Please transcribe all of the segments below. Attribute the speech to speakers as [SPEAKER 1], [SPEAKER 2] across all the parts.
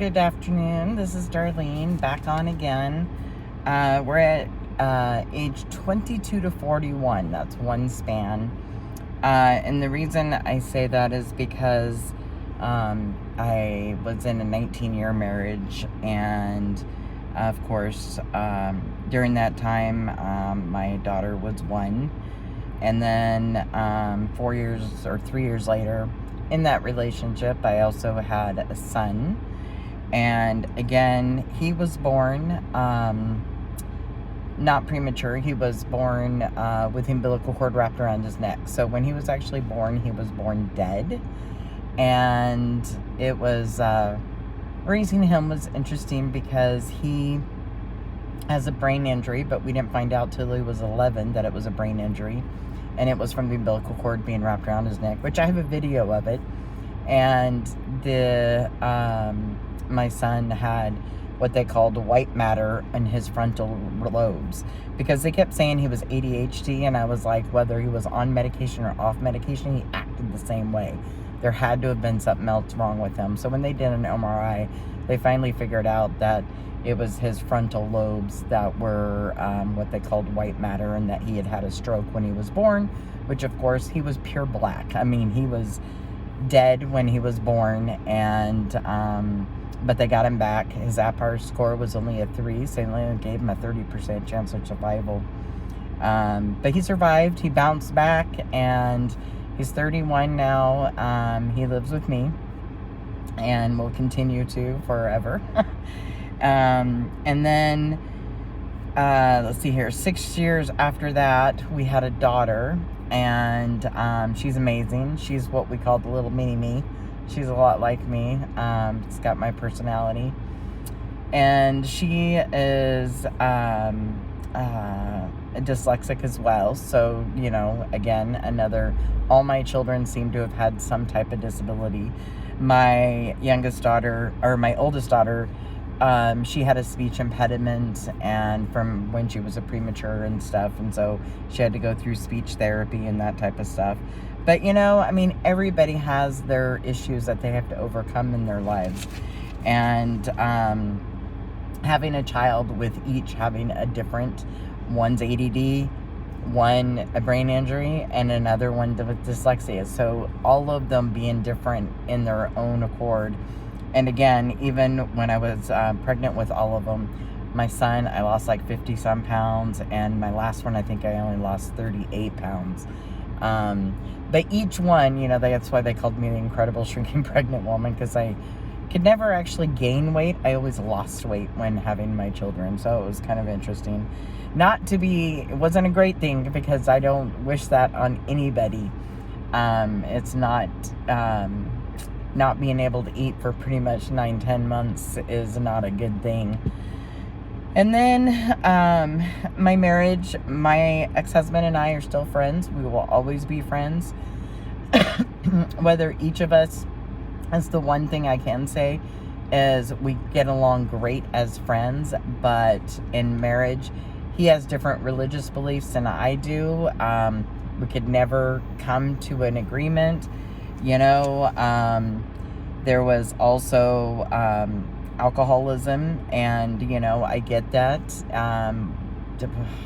[SPEAKER 1] Good afternoon. This is Darlene back on again. We're at age 22 to 41. That's one span. And the reason I say that is because I was in a 19-year marriage, and of course, during that time, my daughter was 1. And then 4 years or 3 years later, in that relationship, I also had a son. And again, he was born not premature. He was born with the umbilical cord wrapped around his neck. So when he was actually born, he was born dead. And it was raising him was interesting because he has a brain injury, but we didn't find out till he was 11 that it was a brain injury. And it was from the umbilical cord being wrapped around his neck, which I have a video of it. And my son had what they called white matter in his frontal lobes, because they kept saying he was ADHD, and I was like, whether he was on medication or off medication, he acted the same way. There had to have been something else wrong with him. So when they did an MRI, they finally figured out that it was his frontal lobes that were what they called white matter, and that he had had a stroke when he was born, which of course he was pure black. I mean, he was dead when he was born, and but they got him back. His APAR score was only a 3, so they only gave him a 30% chance of survival. But he survived. He bounced back, and he's 31 now. He lives with me, and will continue to forever. And then, let's see here, 6 years after that, we had a daughter, and she's amazing. She's what we call the little mini-me. She's a lot like me. It's got my personality. And she is dyslexic as well. So, you know, again, all my children seem to have had some type of disability. My youngest daughter, or my oldest daughter, she had a speech impediment, and from when she was a premature and stuff, and so she had to go through speech therapy and that type of stuff. But, you know, I mean, everybody has their issues that they have to overcome in their lives. And having a child with each having a different, one's ADD, one a brain injury, and another one with dyslexia. So all of them being different in their own accord. And again, even when I was pregnant with all of them, my son, I lost like 50 some pounds, and my last one, I think I only lost 38 pounds. But each one, you know, that's why they called me the incredible shrinking pregnant woman, because I could never actually gain weight. I always lost weight when having my children. So it was kind of interesting. It wasn't a great thing, because I don't wish that on anybody. It's not being able to eat for pretty much 9-10 months is not a good thing. And then my marriage, my ex-husband and I are still friends. We will always be friends. Whether each of us, that's the one thing I can say, is we get along great as friends. But in marriage, he has different religious beliefs than I do. We could never come to an agreement. You know, there was also alcoholism, and, you know, I get that.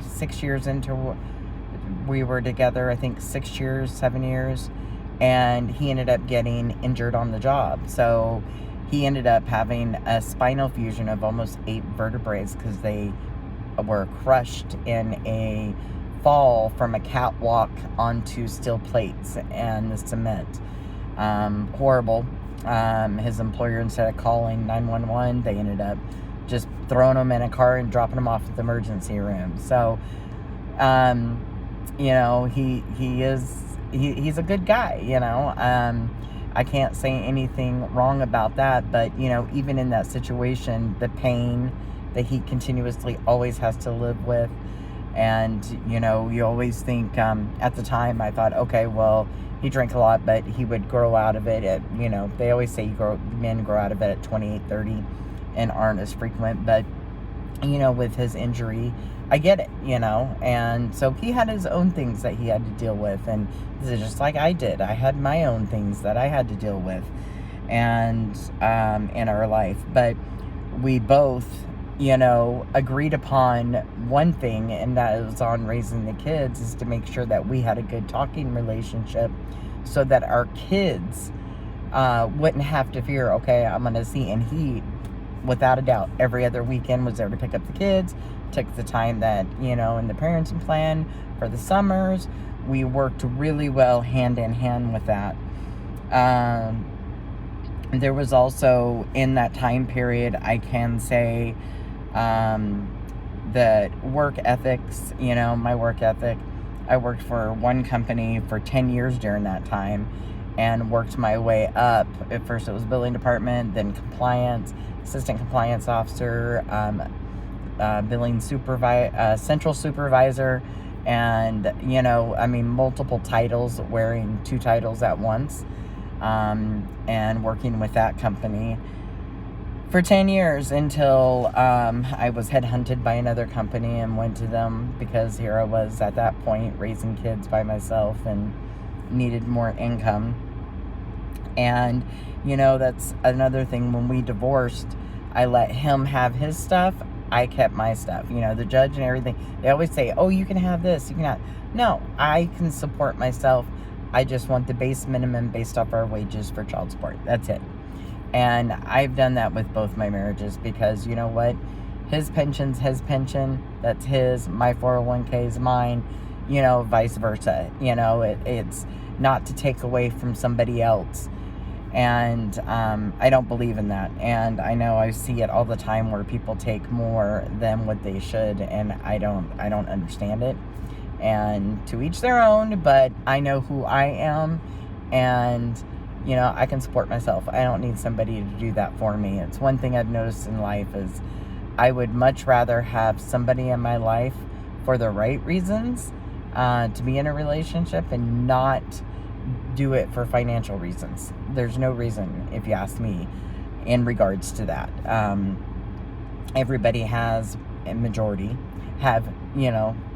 [SPEAKER 1] 6 years into, we were together, I think 6 years, 7 years, and he ended up getting injured on the job. So he ended up having a spinal fusion of almost 8 vertebrae, because they were crushed in a fall from a catwalk onto steel plates and the cement. Horrible. His employer, instead of calling 911, they ended up just throwing him in a car and dropping him off at the emergency room. So, you know, he's a good guy, you know. I can't say anything wrong about that, but, you know, even in that situation, the pain that he continuously always has to live with. And, you know, you always think, at the time I thought, okay, well, he drank a lot, but he would grow out of it at, you know, they always say men grow out of it at 28, 30 and aren't as frequent. But, you know, with his injury, I get it, you know. And so he had his own things that he had to deal with. And this is just like I did. I had my own things that I had to deal with. and in our life. But we both, agreed upon one thing, and that was on raising the kids, is to make sure that we had a good talking relationship so that our kids wouldn't have to fear, okay, I'm going to see. And he, without a doubt, every other weekend was there to pick up the kids, took the time that, in the parenting plan for the summers. We worked really well hand in hand with that. There was also, in that time period, I can say, that work ethics, my work ethic. I worked for one company for 10 years during that time and worked my way up. At first it was billing department, then compliance, assistant compliance officer, billing central supervisor, and, multiple titles, wearing 2 titles at once, and working with that company for 10 years until I was headhunted by another company and went to them because here I was at that point raising kids by myself and needed more income. And, that's another thing. When we divorced, I let him have his stuff. I kept my stuff. The judge and everything, they always say, oh, you can have this. You can have... No, I can support myself. I just want the base minimum based off our wages for child support. That's it. And I've done that with both my marriages because, you know what? His pension's his pension. That's his. My 401k is mine. Vice versa. It's not to take away from somebody else. And I don't believe in that. And I know I see it all the time where people take more than what they should. And I don't understand it. And to each their own, but I know who I am. And I can support myself. I don't need somebody to do that for me. It's one thing I've noticed in life is I would much rather have somebody in my life for the right reasons to be in a relationship and not do it for financial reasons. There's no reason, if you ask me, in regards to that. Everybody has, a majority, have,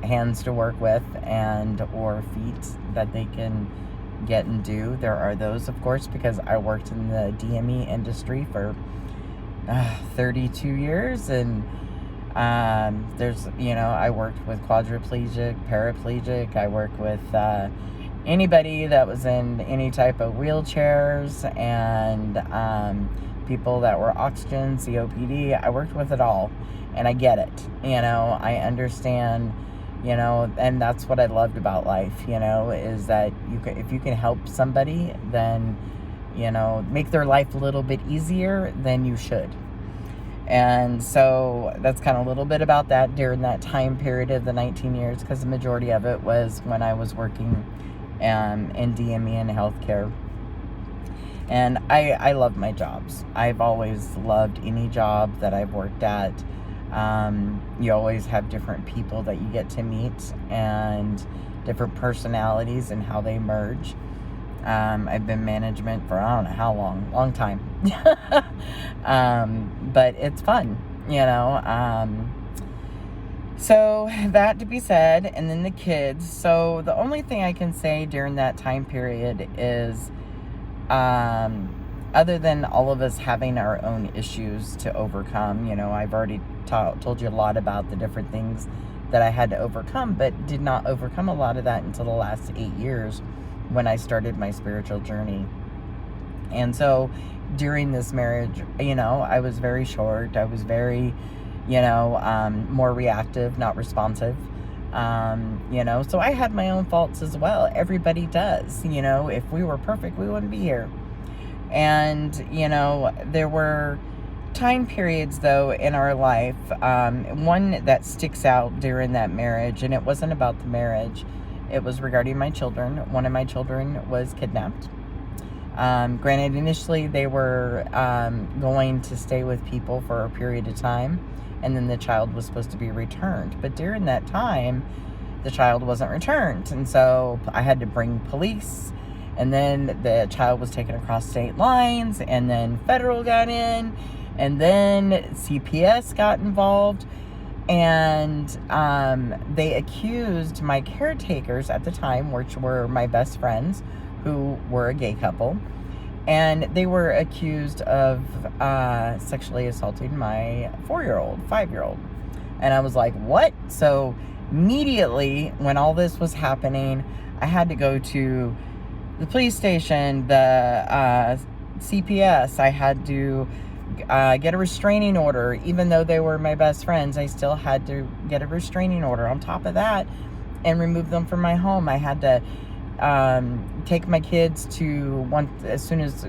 [SPEAKER 1] hands to work with and or feet that they can get and do. There are those, of course, because I worked in the DME industry for 32 years, and there's, I worked with quadriplegic, paraplegic. I worked with anybody that was in any type of wheelchairs, and people that were oxygen, COPD. I worked with it all, and I get it. I understand. And that's what I loved about life, is that if you can help somebody, then, make their life a little bit easier, then you should. And so that's kind of a little bit about that during that time period of the 19 years, because the majority of it was when I was working in DME and healthcare. And I love my jobs. I've always loved any job that I've worked at. You always have different people that you get to meet and different personalities and how they merge. I've been management for I don't know how long time. But it's fun, so that to be said, and then the kids. So the only thing I can say during that time period is, other than all of us having our own issues to overcome, I've already told you a lot about the different things that I had to overcome, but did not overcome a lot of that until the last 8 years when I started my spiritual journey. And so during this marriage, I was very short. I was very, more reactive, not responsive. So I had my own faults as well. Everybody does. If we were perfect, we wouldn't be here. And, there were time periods, though, in our life. One that sticks out during that marriage, and it wasn't about the marriage. It was regarding my children. One of my children was kidnapped. Granted, initially they were going to stay with people for a period of time, and then the child was supposed to be returned. But during that time, the child wasn't returned. And so I had to bring police. And then the child was taken across state lines, and then federal got in, and then CPS got involved, and they accused my caretakers at the time, which were my best friends, who were a gay couple, And they were accused of sexually assaulting my 4-year-old, 5-year-old. And I was like, what? So immediately when all this was happening, I had to go to the police station, the CPS. I had to get a restraining order. Even though they were my best friends, I still had to get a restraining order on top of that and remove them from my home. I had to take my kids to as soon as,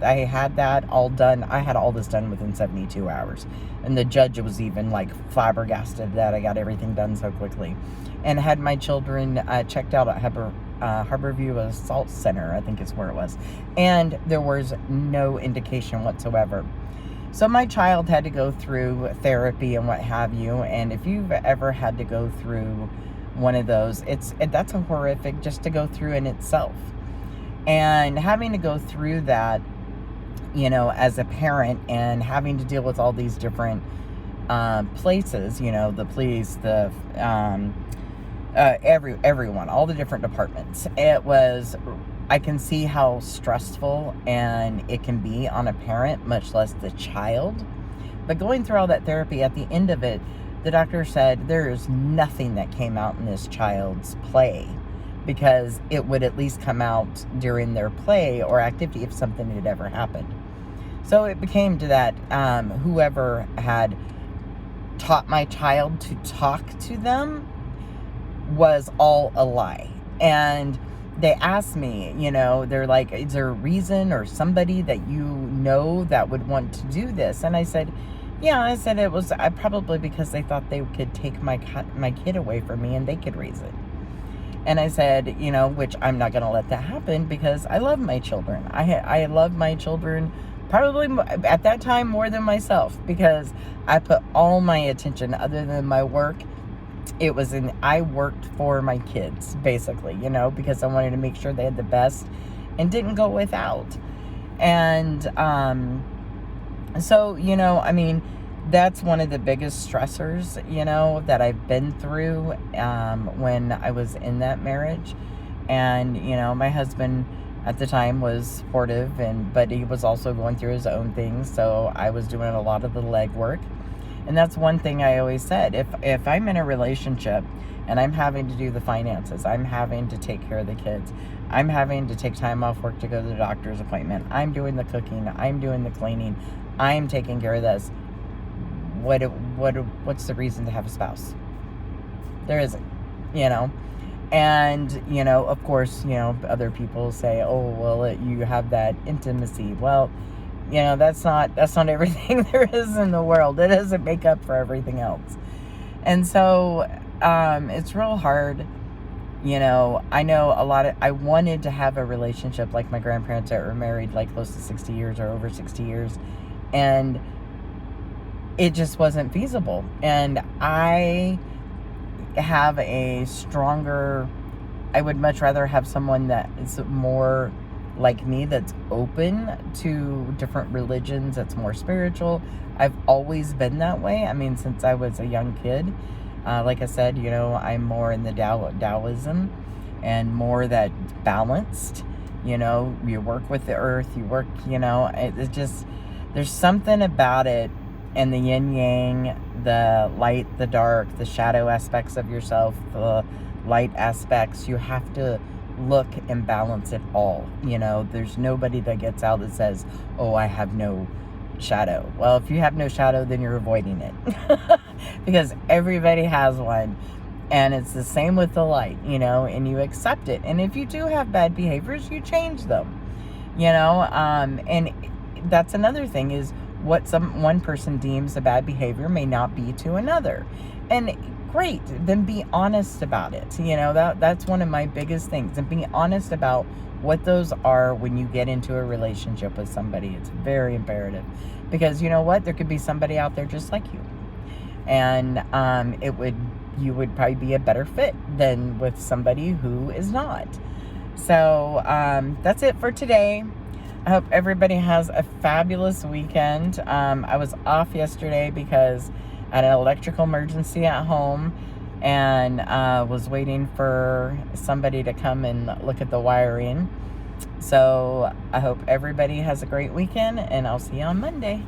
[SPEAKER 1] I had that all done. I had all this done within 72 hours. And the judge was even like flabbergasted that I got everything done so quickly. And had my children checked out at Harborview Assault Center, I think is where it was. And there was no indication whatsoever. So my child had to go through therapy and what have you. And if you've ever had to go through one of those, that's a horrific just to go through in itself. And having to go through that, as a parent, and having to deal with all these different places, the police, the everyone, all the different departments. I can see how stressful and it can be on a parent, much less the child. But going through all that therapy, at the end of it, the doctor said there is nothing that came out in this child's play, because it would at least come out during their play or activity if something had ever happened. So it became to that whoever had taught my child to talk to them was all a lie. And they asked me, they're like, is there a reason or somebody that that would want to do this? And I said, yeah, I said it was probably because they thought they could take my kid away from me and they could raise it. And I said, which I'm not going to let that happen, because I love my children. I love my children probably at that time more than myself, because I put all my attention, other than my work, I worked for my kids, basically, because I wanted to make sure they had the best and didn't go without. And so, that's one of the biggest stressors, that I've been through when I was in that marriage. And, my husband at the time was supportive, but he was also going through his own things. So I was doing a lot of the legwork. And that's one thing I always said. If I'm in a relationship and I'm having to do the finances, I'm having to take care of the kids, I'm having to take time off work to go to the doctor's appointment, I'm doing the cooking, I'm doing the cleaning, I'm taking care of this, what's the reason to have a spouse? There isn't, And, of course, other people say, oh, well, you have that intimacy. Well, that's not everything there is in the world. It doesn't make up for everything else. And so, it's real hard. I know I wanted to have a relationship like my grandparents that were married like close to 60 years or over 60 years. And it just wasn't feasible. And I would much rather have someone that is more like me, that's open to different religions, that's more spiritual. I've always been that way. Since I was a young kid. Like I said, I'm more in the Taoism, and more that balanced. You work with the earth, you work, it's just, there's something about it, and the yin yang, the light, the dark, the shadow aspects of yourself, the light aspects, you have to look and balance it all. There's nobody that gets out that says, oh, I have no shadow. Well, if you have no shadow, then you're avoiding it. Because everybody has one. And it's the same with the light, and you accept it. And if you do have bad behaviors, you change them, and that's another thing, is what one person deems a bad behavior may not be to another. And great, then be honest about it. That's one of my biggest things. And be honest about what those are when you get into a relationship with somebody. It's very imperative. Because you know what? There could be somebody out there just like you. And you would probably be a better fit than with somebody who is not. So that's it for today. I hope everybody has a fabulous weekend. I was off yesterday because I had an electrical emergency at home, and was waiting for somebody to come and look at the wiring. So I hope everybody has a great weekend, and I'll see you on Monday.